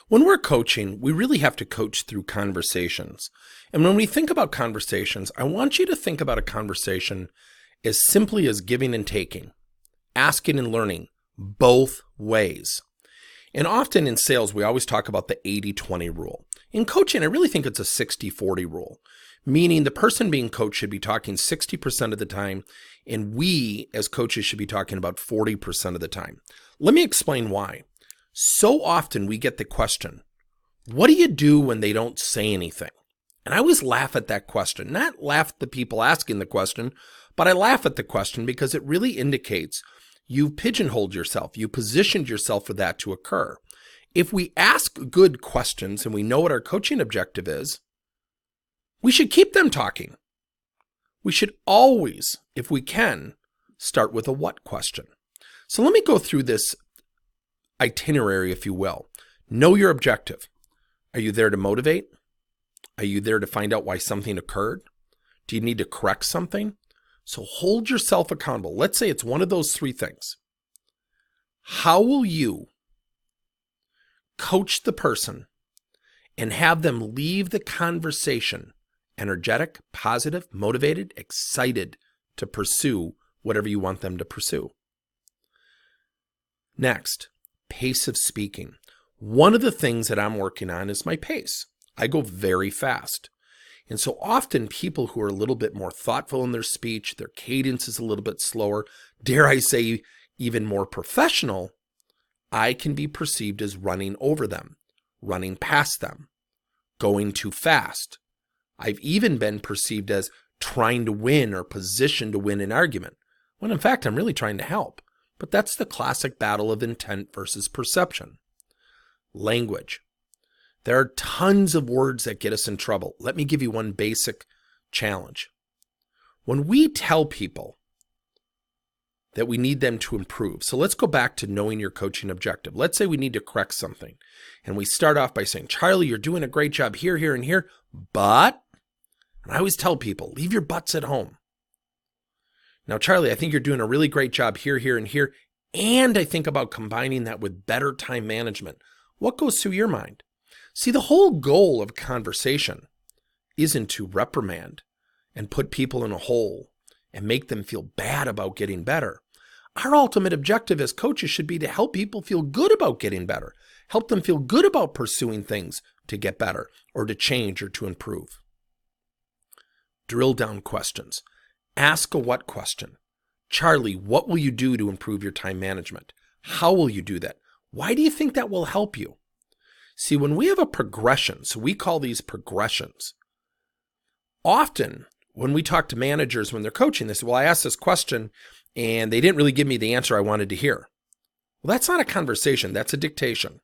When we're coaching, we really have to coach through conversations. And when we think about conversations, I want you to think about a conversation as simply as giving and taking, asking and learning, both ways. And often in sales, we always talk about the 80-20 rule. In coaching, I really think it's a 60-40 rule, meaning the person being coached should be talking 60% of the time, and we as coaches should be talking about 40% of the time. Let me explain why. So often we get the question, what do you do when they don't say anything? And I always laugh at that question, not laugh at the people asking the question, but I laugh at the question because it really indicates you've pigeonholed yourself. You positioned yourself for that to occur. If we ask good questions and we know what our coaching objective is, we should keep them talking. We should always, if we can, start with a what question. So let me go through this itinerary, if you will. Know your objective. Are you there to motivate? Are you there to find out why something occurred? Do you need to correct something? So hold yourself accountable. Let's say it's one of those three things. How will you coach the person and have them leave the conversation energetic, positive, motivated, excited to pursue whatever you want them to pursue? Next, pace of speaking. One of the things that I'm working on is my pace. I go very fast. And so often people who are a little bit more thoughtful in their speech, their cadence is a little bit slower, dare I say even more professional, I can be perceived as running over them, running past them, going too fast. I've even been perceived as trying to win or positioned to win an argument, when in fact I'm really trying to help. But that's the classic battle of intent versus perception. Language. There are tons of words that get us in trouble. Let me give you one basic challenge. When we tell people that we need them to improve, so let's go back to knowing your coaching objective. Let's say we need to correct something. And we start off by saying, Charlie, you're doing a great job here, here, and here, but, and I always tell people, leave your butts at home. Now, Charlie, I think you're doing a really great job here, here, and here, and I think about combining that with better time management. What goes through your mind? See, the whole goal of conversation isn't to reprimand and put people in a hole and make them feel bad about getting better. Our ultimate objective as coaches should be to help people feel good about getting better, help them feel good about pursuing things to get better or to change or to improve. Drill down questions. Ask a what question. Charlie, what will you do to improve your time management? How will you do that? Why do you think that will help you? See, when we have a progression, so we call these progressions, often when we talk to managers when they're coaching, they say, well, I asked this question and they didn't really give me the answer I wanted to hear. Well, that's not a conversation, that's a dictation.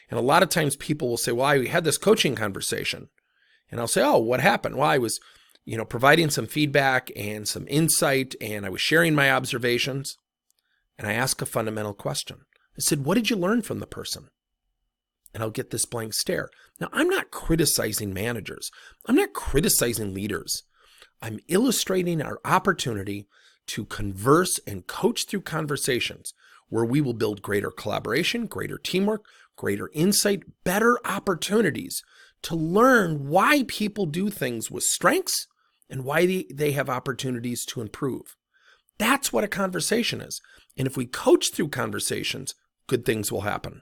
And a lot of times people will say, well, I had this coaching conversation. And I'll say, oh, what happened? Well, I was providing some feedback and some insight, and I was sharing my observations. And I ask a fundamental question. I said, what did you learn from the person? And I'll get this blank stare. Now, I'm not criticizing managers. I'm not criticizing leaders. I'm illustrating our opportunity to converse and coach through conversations where we will build greater collaboration, greater teamwork, greater insight, better opportunities to learn why people do things with strengths and why they have opportunities to improve. That's what a conversation is. And if we coach through conversations, good things will happen.